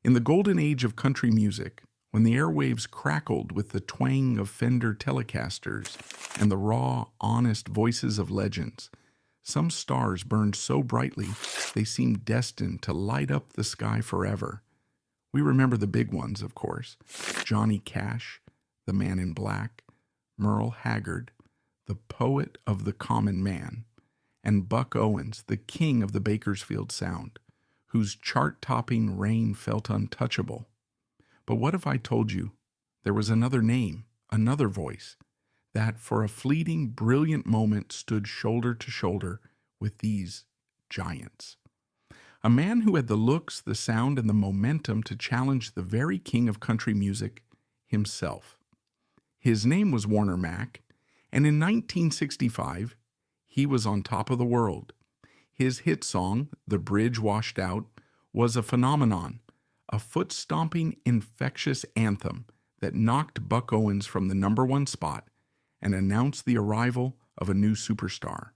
In the golden age of country music, when the airwaves crackled with the twang of Fender Telecasters and the raw, honest voices of legends, some stars burned so brightly they seemed destined to light up the sky forever. We remember the big ones, of course: Johnny Cash, the Man in Black; Merle Haggard, the poet of the common man; and Buck Owens, the king of the Bakersfield sound, whose chart-topping reign felt untouchable. But what if I told you there was another name, another voice, that for a fleeting, brilliant moment stood shoulder to shoulder with these giants? A man who had the looks, the sound, and the momentum to challenge the very king of country music himself. His name was Warner Mack, and in 1965, he was on top of the world. His hit song, "The Bridge Washed Out," was a phenomenon, a foot-stomping, infectious anthem that knocked Buck Owens from the #1 spot and announced the arrival of a new superstar.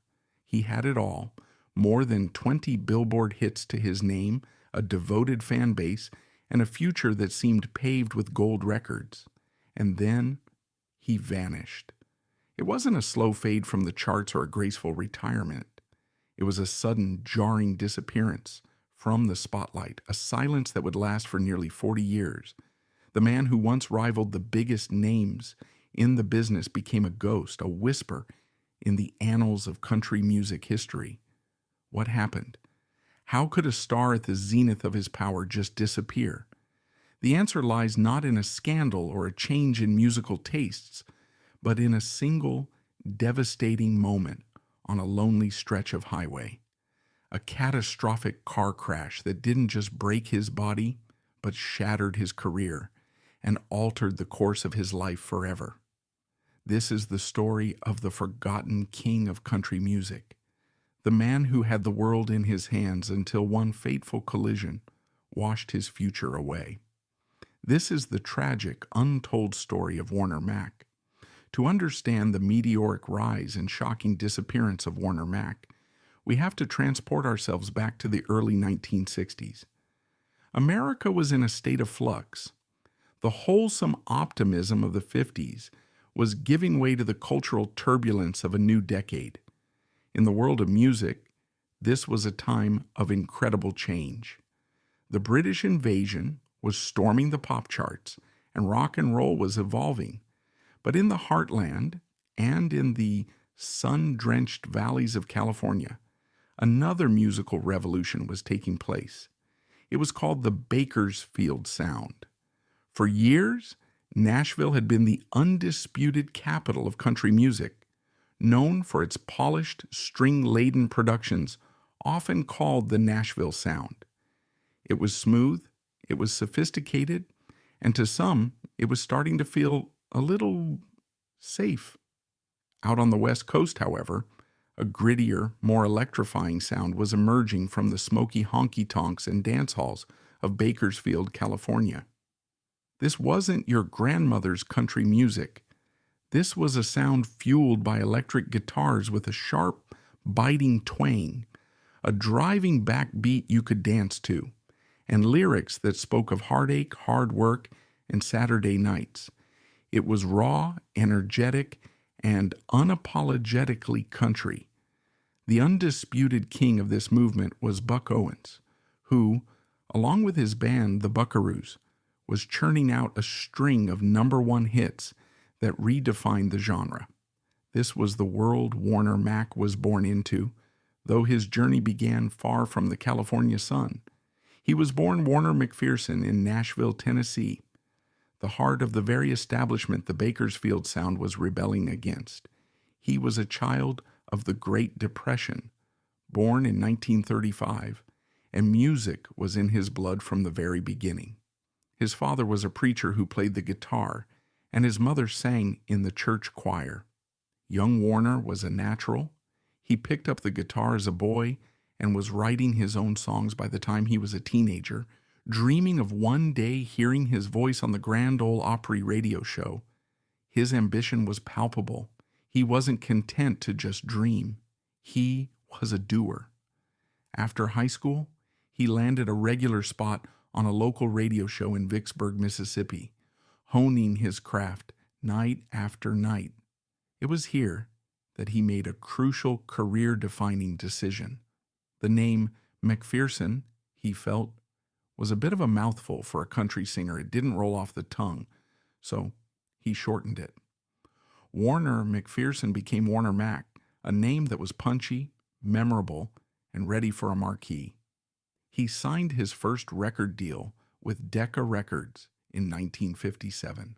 He had it all: more than 20 Billboard hits to his name, a devoted fan base, and a future that seemed paved with gold records. And then he vanished. It wasn't a slow fade from the charts or a graceful retirement. It was a sudden, jarring disappearance from the spotlight, a silence that would last for nearly 40 years. The man who once rivaled the biggest names in the business became a ghost, a whisper in the annals of country music history. What happened? How could a star at the zenith of his power just disappear? The answer lies not in a scandal or a change in musical tastes, but in a single, devastating moment on a lonely stretch of highway. A catastrophic car crash that didn't just break his body, but shattered his career and altered the course of his life forever. This is the story of the forgotten king of country music, the man who had the world in his hands until one fateful collision washed his future away. This is the tragic, untold story of Warner Mack. To understand the meteoric rise and shocking disappearance of Warner Mack, we have to transport ourselves back to the early 1960s. America was in a state of flux. The wholesome optimism of the 50s was giving way to the cultural turbulence of a new decade. In the world of music, this was a time of incredible change. The British invasion was storming the pop charts, and rock and roll was evolving. But in the heartland and in the sun-drenched valleys of California, another musical revolution was taking place. It was called the Bakersfield sound. For years, Nashville had been the undisputed capital of country music, known for its polished, string-laden productions, often called the Nashville sound. It was smooth, it was sophisticated, and to some, it was starting to feel a little safe. Out on the West Coast, however, a grittier, more electrifying sound was emerging from the smoky honky-tonks and dance halls of Bakersfield, California. This wasn't your grandmother's country music. This was a sound fueled by electric guitars with a sharp, biting twang, a driving backbeat you could dance to, and lyrics that spoke of heartache, hard work, and Saturday nights. It was raw, energetic, and unapologetically country. The undisputed king of this movement was Buck Owens, who, along with his band, the Buckaroos, was churning out a string of #1 hits that redefined the genre. This was the world Warner Mack was born into, though his journey began far from the California sun. He was born Warner McPherson in Nashville, Tennessee, the heart of the very establishment the Bakersfield sound was rebelling against. He was a child of the Great Depression, born in 1935, and music was in his blood from the very beginning. His father was a preacher who played the guitar, and his mother sang in the church choir. Young Warner was a natural. He picked up the guitar as a boy and was writing his own songs by the time he was a teenager, dreaming of one day hearing his voice on the Grand Ole Opry radio show. His ambition was palpable. He wasn't content to just dream. He was a doer. After high school, he landed a regular spot on a local radio show in Vicksburg, Mississippi, honing his craft night after night. It was here that he made a crucial career-defining decision. The name McPherson, he felt, was a bit of a mouthful for a country singer. It didn't roll off the tongue, so he shortened it. Warner McPherson became Warner Mack, a name that was punchy, memorable, and ready for a marquee. He signed his first record deal with Decca Records in 1957.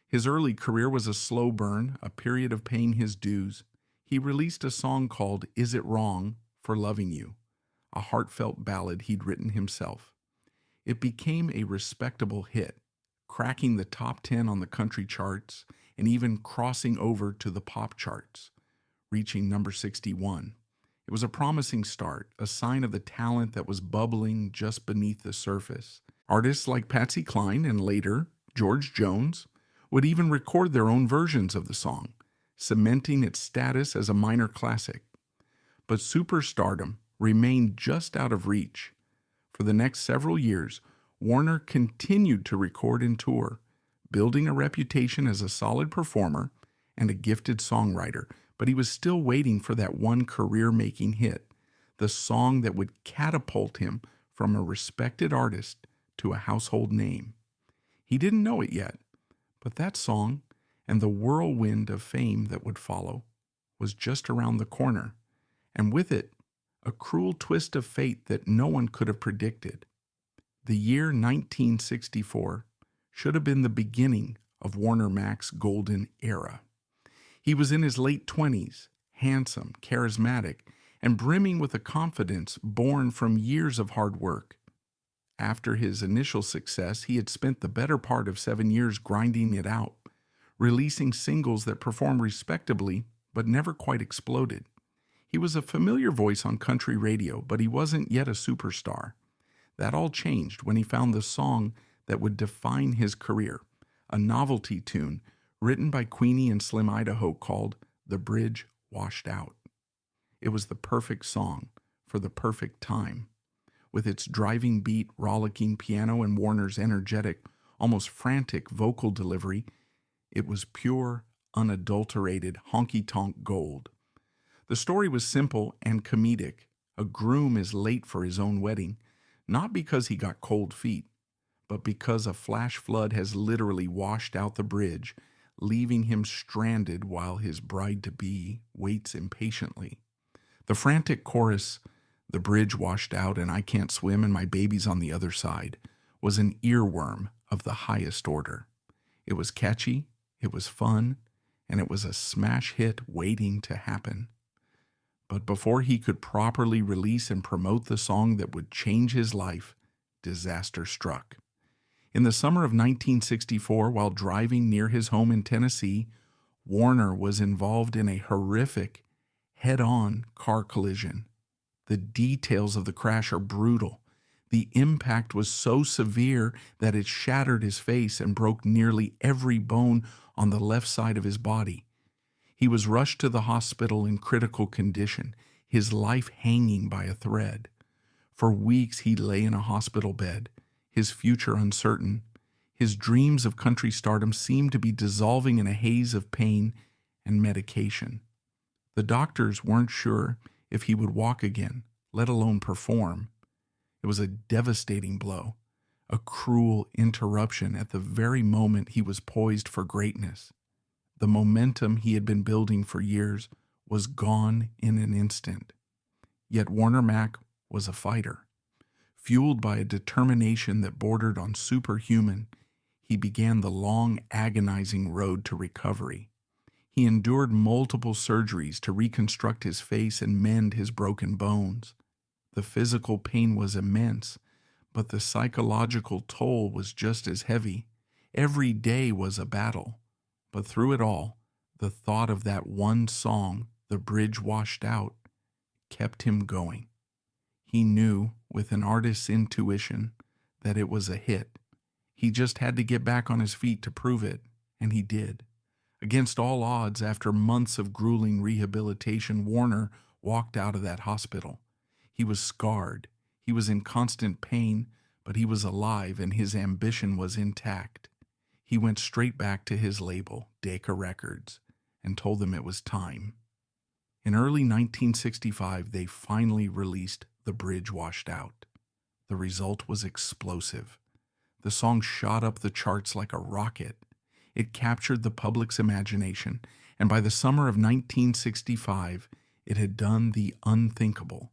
His early career was a slow burn, a period of paying his dues. He released a song called Is It Wrong for Loving You, a heartfelt ballad he'd written himself. It became a respectable hit, cracking the top 10 on the country charts and even crossing over to the pop charts, reaching number 61. It was a promising start, a sign of the talent that was bubbling just beneath the surface. Artists like Patsy Cline and later George Jones would even record their own versions of the song, cementing its status as a minor classic. But superstardom remained just out of reach. For the next several years, Warner continued to record and tour, building a reputation as a solid performer and a gifted songwriter, but he was still waiting for that one career-making hit, the song that would catapult him from a respected artist to a household name. He didn't know it yet, but that song and the whirlwind of fame that would follow was just around the corner, and with it, a cruel twist of fate that no one could have predicted. The year 1964 should have been the beginning of Warner Mack's golden era. He was in his late 20s, handsome, charismatic, and brimming with a confidence born from years of hard work. After his initial success, he had spent the better part of 7 years grinding it out, releasing singles that performed respectably but never quite exploded. He was a familiar voice on country radio, but he wasn't yet a superstar. That all changed when he found the song that would define his career, a novelty tune written by Queenie and Slim Idaho called The Bridge Washed Out. It was the perfect song for the perfect time. With its driving beat, rollicking piano, and Warner's energetic, almost frantic vocal delivery, it was pure, unadulterated honky-tonk gold. The story was simple and comedic. A groom is late for his own wedding, not because he got cold feet, but because a flash flood has literally washed out the bridge, leaving him stranded while his bride-to-be waits impatiently. The frantic chorus, "The bridge washed out and I can't swim and my baby's on the other side," was an earworm of the highest order. It was catchy, it was fun, and it was a smash hit waiting to happen. But before he could properly release and promote the song that would change his life, disaster struck. In the summer of 1964, while driving near his home in Tennessee, Warner was involved in a horrific, head-on car collision. The details of the crash are brutal. The impact was so severe that it shattered his face and broke nearly every bone on the left side of his body. He was rushed to the hospital in critical condition, his life hanging by a thread. For weeks he lay in a hospital bed, his future uncertain. His dreams of country stardom seemed to be dissolving in a haze of pain and medication. The doctors weren't sure if he would walk again, let alone perform. It was a devastating blow, a cruel interruption at the very moment he was poised for greatness. The momentum he had been building for years was gone in an instant. Yet Warner Mack was a fighter. Fueled by a determination that bordered on superhuman, he began the long, agonizing road to recovery. He endured multiple surgeries to reconstruct his face and mend his broken bones. The physical pain was immense, but the psychological toll was just as heavy. Every day was a battle. But through it all, the thought of that one song, "The Bridge Washed Out," kept him going. He knew, with an artist's intuition, that it was a hit. He just had to get back on his feet to prove it, and he did. Against all odds, after months of grueling rehabilitation, Warner walked out of that hospital. He was scarred. He was in constant pain, But he was alive and his ambition was intact. He went straight back to his label, Decca Records, and told them it was time. In early 1965, they finally released The Bridge Washed Out. The result was explosive. The song shot up the charts like a rocket. It captured the public's imagination, and by the summer of 1965, it had done the unthinkable.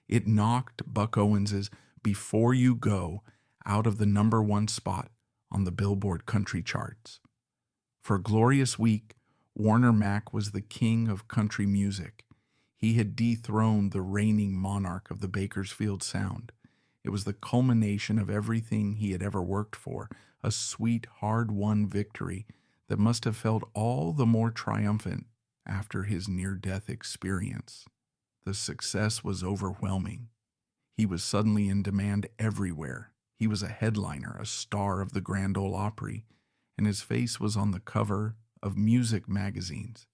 It knocked Buck Owens's Before You Go out of the #1 spot on the Billboard country charts. For a glorious week, Warner Mack was the king of country music. He had dethroned the reigning monarch of the Bakersfield Sound. It was the culmination of everything he had ever worked for, a sweet, hard-won victory that must have felt all the more triumphant after his near-death experience. The success was overwhelming. He was suddenly in demand everywhere. He was a headliner, a star of the Grand Ole Opry, and his face was on the cover of music magazines.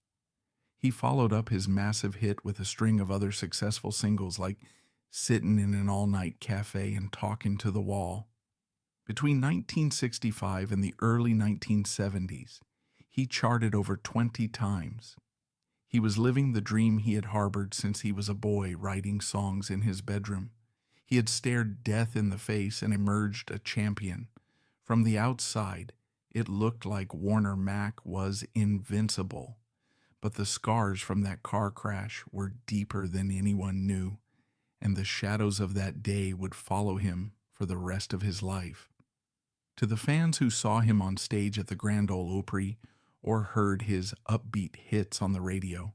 He followed up his massive hit with a string of other successful singles like Sittin' in an All-Night Cafe and Talkin' to the Wall. Between 1965 and the early 1970s, he charted over 20 times. He was living the dream he had harbored since he was a boy, writing songs in his bedroom. He had stared death in the face and emerged a champion. From the outside, it looked like Warner Mack was invincible. But the scars from that car crash were deeper than anyone knew, and the shadows of that day would follow him for the rest of his life. To the fans who saw him on stage at the Grand Ole Opry or heard his upbeat hits on the radio,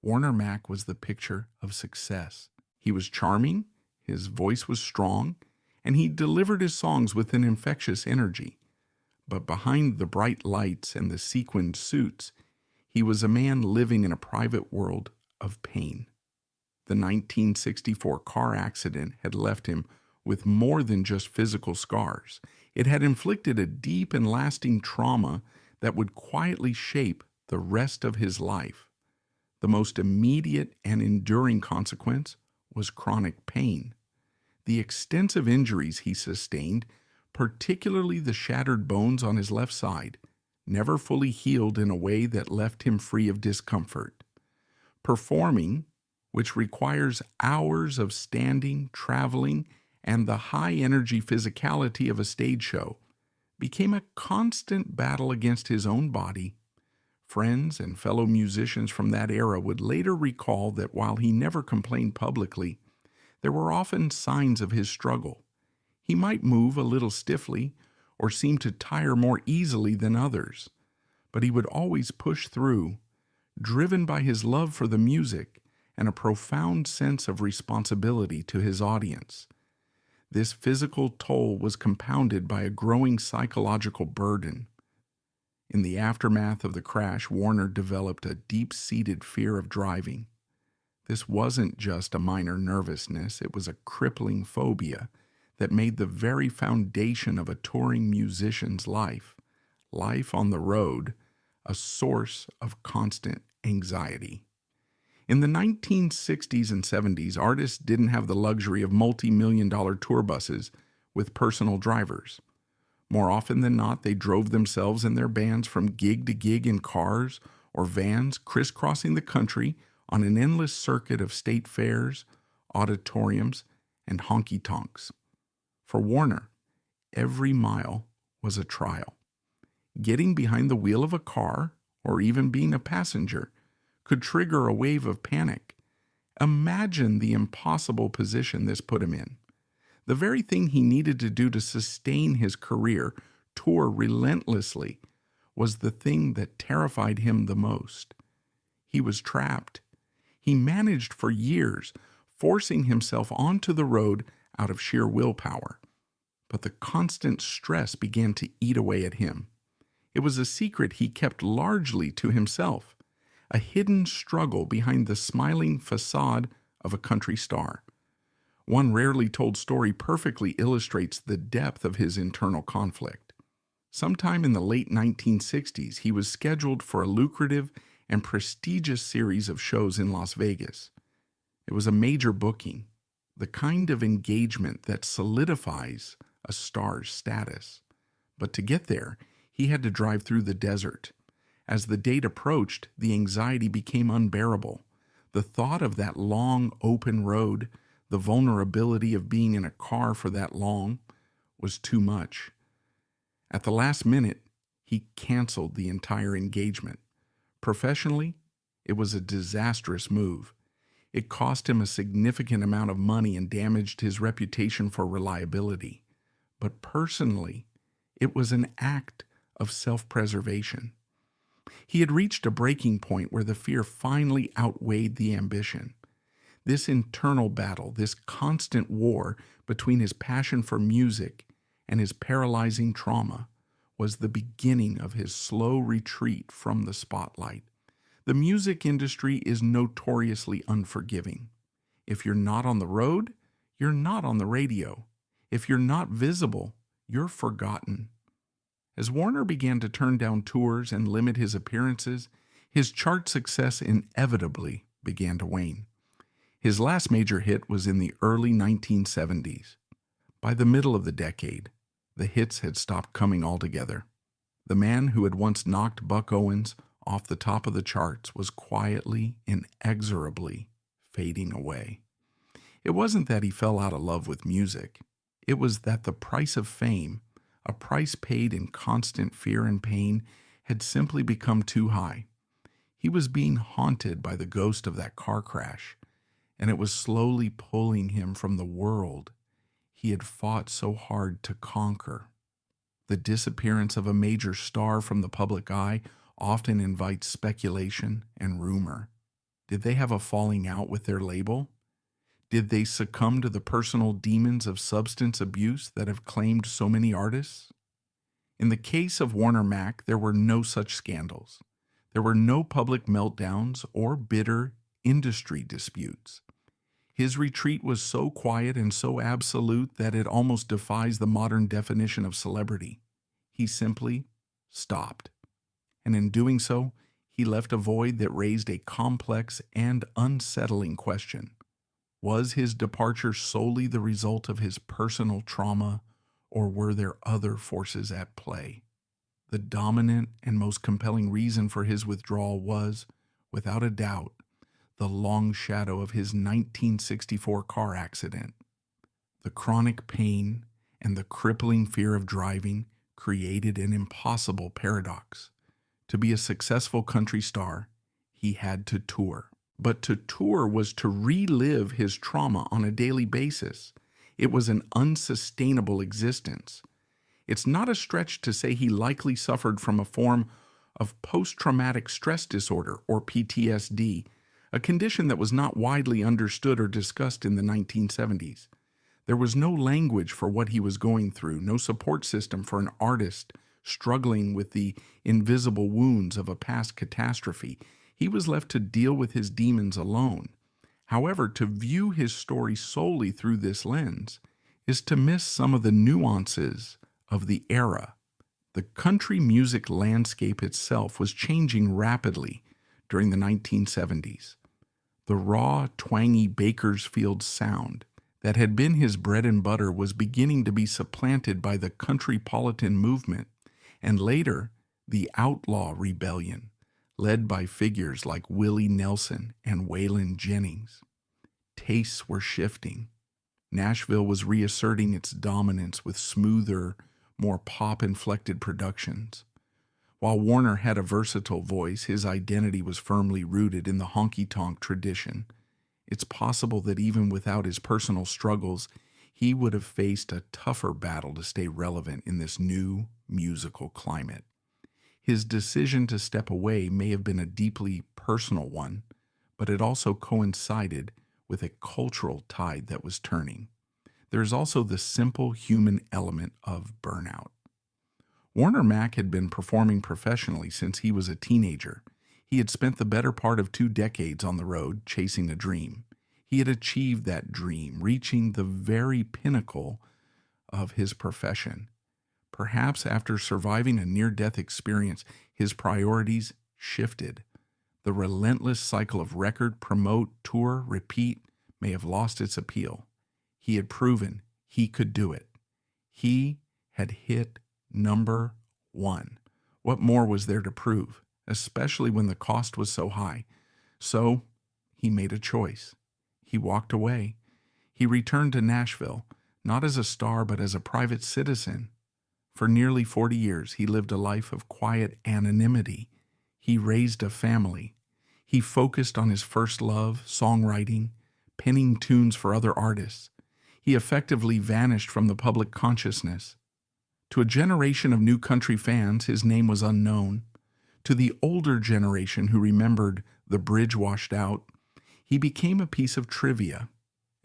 Warner Mack was the picture of success. He was charming, his voice was strong, and he delivered his songs with an infectious energy. But behind the bright lights and the sequined suits, he was a man living in a private world of pain. The 1964 car accident had left him with more than just physical scars. It had inflicted a deep and lasting trauma that would quietly shape the rest of his life. The most immediate and enduring consequence was chronic pain. The extensive injuries he sustained, particularly the shattered bones on his left side, never fully healed in a way that left him free of discomfort. Performing, which requires hours of standing, traveling, and the high-energy physicality of a stage show, became a constant battle against his own body. Friends and fellow musicians from that era would later recall that while he never complained publicly, there were often signs of his struggle. He might move a little stiffly or seem to tire more easily than others, but he would always push through, driven by his love for the music and a profound sense of responsibility to his audience. This physical toll was compounded by a growing psychological burden. In the aftermath of the crash, Warner developed a deep-seated fear of driving. This wasn't just a minor nervousness, it was a crippling phobia that made the very foundation of a touring musician's life on the road, a source of constant anxiety. In the 1960s and 70s, artists didn't have the luxury of multi-million-dollar tour buses with personal drivers. More often than not, they drove themselves and their bands from gig to gig in cars or vans, crisscrossing the country on an endless circuit of state fairs, auditoriums, and honky-tonks. For Warner, every mile was a trial. Getting behind the wheel of a car, or even being a passenger, could trigger a wave of panic. Imagine the impossible position this put him in. The very thing he needed to do to sustain his career, tour relentlessly, was the thing that terrified him the most. He was trapped. He managed for years, forcing himself onto the road out of sheer willpower. But the constant stress began to eat away at him. It was a secret he kept largely to himself, a hidden struggle behind the smiling facade of a country star. One rarely told story perfectly illustrates the depth of his internal conflict. Sometime in the late 1960s, he was scheduled for a lucrative and prestigious series of shows in Las Vegas. It was a major booking, the kind of engagement that solidifies a star's status. But to get there, he had to drive through the desert. As the date approached, the anxiety became unbearable. The thought of that long, open road, the vulnerability of being in a car for that long, was too much. At the last minute, he canceled the entire engagement. Professionally, it was a disastrous move. It cost him a significant amount of money and damaged his reputation for reliability. But personally, it was an act of self-preservation. He had reached a breaking point where the fear finally outweighed the ambition. This internal battle, this constant war between his passion for music and his paralyzing trauma, was the beginning of his slow retreat from the spotlight. The music industry is notoriously unforgiving. If you're not on the road, you're not on the radio. If you're not visible, you're forgotten. As Warner began to turn down tours and limit his appearances, his chart success inevitably began to wane. His last major hit was in the early 1970s. By the middle of the decade, the hits had stopped coming altogether. The man who had once knocked Buck Owens off the top of the charts was quietly, inexorably fading away. It wasn't that he fell out of love with music. It was that the price of fame, a price paid in constant fear and pain, had simply become too high. He was being haunted by the ghost of that car crash, and it was slowly pulling him from the world he had fought so hard to conquer. The disappearance of a major star from the public eye often invites speculation and rumor. Did they have a falling out with their label? Did they succumb to the personal demons of substance abuse that have claimed so many artists? In the case of Warner Mack, there were no such scandals. There were no public meltdowns or bitter industry disputes. His retreat was so quiet and so absolute that it almost defies the modern definition of celebrity. He simply stopped. And in doing so, he left a void that raised a complex and unsettling question. Was his departure solely the result of his personal trauma, or were there other forces at play? The dominant and most compelling reason for his withdrawal was, without a doubt, the long shadow of his 1964 car accident. The chronic pain and the crippling fear of driving created an impossible paradox. To be a successful country star, he had to tour. But to tour was to relive his trauma on a daily basis. It was an unsustainable existence. It's not a stretch to say he likely suffered from a form of post-traumatic stress disorder, or PTSD, a condition that was not widely understood or discussed in the 1970s. There was no language for what he was going through, no support system for an artist struggling with the invisible wounds of a past catastrophe. He was left to deal with his demons alone. However, to view his story solely through this lens is to miss some of the nuances of the era. The country music landscape itself was changing rapidly during the 1970s. The raw, twangy Bakersfield sound that had been his bread and butter was beginning to be supplanted by the countrypolitan movement, and later, the outlaw rebellion, led by figures like Willie Nelson and Waylon Jennings. Tastes were shifting. Nashville was reasserting its dominance with smoother, more pop-inflected productions. While Warner had a versatile voice, his identity was firmly rooted in the honky-tonk tradition. It's possible that even without his personal struggles, he would have faced a tougher battle to stay relevant in this new musical climate. His decision to step away may have been a deeply personal one, but it also coincided with a cultural tide that was turning. There is also the simple human element of burnout. Warner Mack had been performing professionally since he was a teenager. He had spent the better part of 2 decades on the road chasing a dream. He had achieved that dream, reaching the very pinnacle of his profession. Perhaps after surviving a near-death experience, his priorities shifted. The relentless cycle of record, promote, tour, repeat may have lost its appeal. He had proven he could do it. He had hit number one. What more was there to prove, especially when the cost was so high? So he made a choice. He walked away. He returned to Nashville, not as a star, but as a private citizen. For nearly 40 years, he lived a life of quiet anonymity. He raised a family. He focused on his first love, songwriting, penning tunes for other artists. He effectively vanished from the public consciousness. To a generation of new country fans, his name was unknown. To the older generation who remembered The Bridge Washed Out, he became a piece of trivia,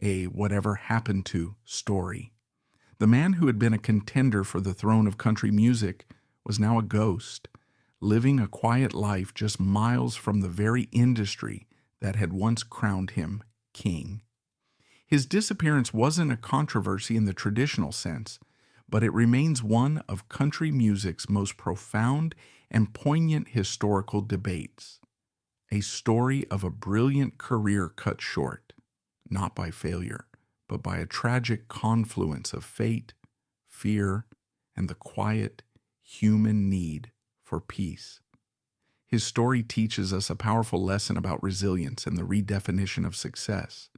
a whatever happened to story. The man who had been a contender for the throne of country music was now a ghost, living a quiet life just miles from the very industry that had once crowned him king. His disappearance wasn't a controversy in the traditional sense, but it remains one of country music's most profound and poignant historical debates. A story of a brilliant career cut short, not by failure, but by a tragic confluence of fate, fear, and the quiet human need for peace. His story teaches us a powerful lesson about resilience and the redefinition of success.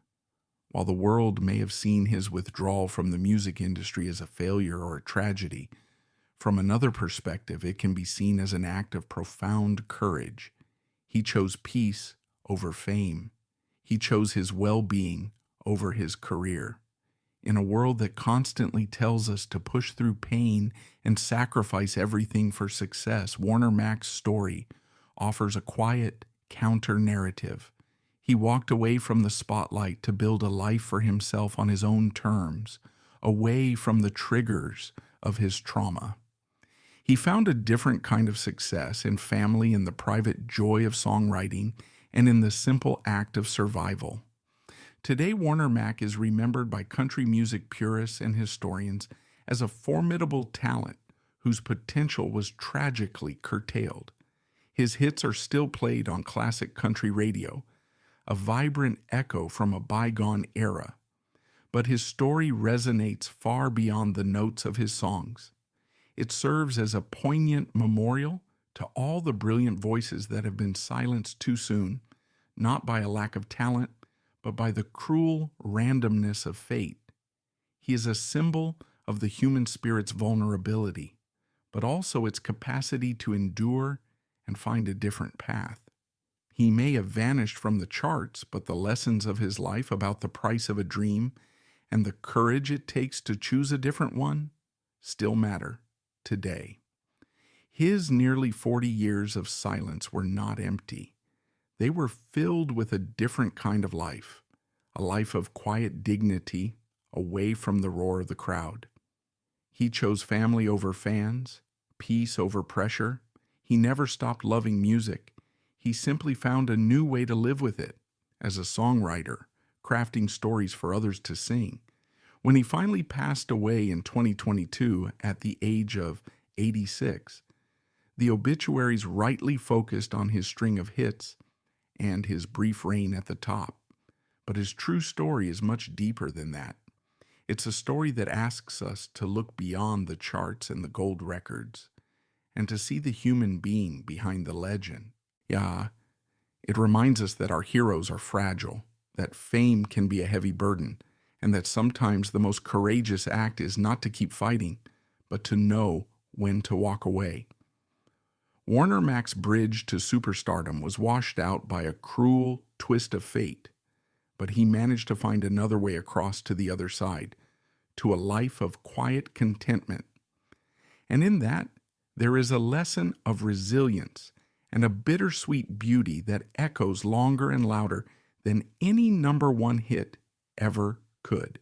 While the world may have seen his withdrawal from the music industry as a failure or a tragedy, from another perspective, it can be seen as an act of profound courage. He chose peace over fame. He chose his well-being over his career. In a world that constantly tells us to push through pain and sacrifice everything for success, Warner Mack's story offers a quiet counter-narrative. He walked away from the spotlight to build a life for himself on his own terms, away from the triggers of his trauma. He found a different kind of success in family, in the private joy of songwriting, and in the simple act of survival. Today, Warner Mack is remembered by country music purists and historians as a formidable talent whose potential was tragically curtailed. His hits are still played on classic country radio, a vibrant echo from a bygone era. But his story resonates far beyond the notes of his songs. It serves as a poignant memorial to all the brilliant voices that have been silenced too soon, not by a lack of talent, but by the cruel randomness of fate. He is a symbol of the human spirit's vulnerability, but also its capacity to endure and find a different path. He may have vanished from the charts, but the lessons of his life about the price of a dream and the courage it takes to choose a different one still matter today. His nearly 40 years of silence were not empty. They were filled with a different kind of life, a life of quiet dignity away from the roar of the crowd. He chose family over fans, peace over pressure. He never stopped loving music. He simply found a new way to live with it, as a songwriter, crafting stories for others to sing. When he finally passed away in 2022 at the age of 86, the obituaries rightly focused on his string of hits and his brief reign at the top. But his true story is much deeper than that. It's a story that asks us to look beyond the charts and the gold records and to see the human being behind the legend. Yeah, it reminds us that our heroes are fragile, that fame can be a heavy burden, and that sometimes the most courageous act is not to keep fighting, but to know when to walk away. Warner Mack's bridge to superstardom was washed out by a cruel twist of fate, but he managed to find another way across to the other side, to a life of quiet contentment. And in that, there is a lesson of resilience and a bittersweet beauty that echoes longer and louder than any number one hit ever could.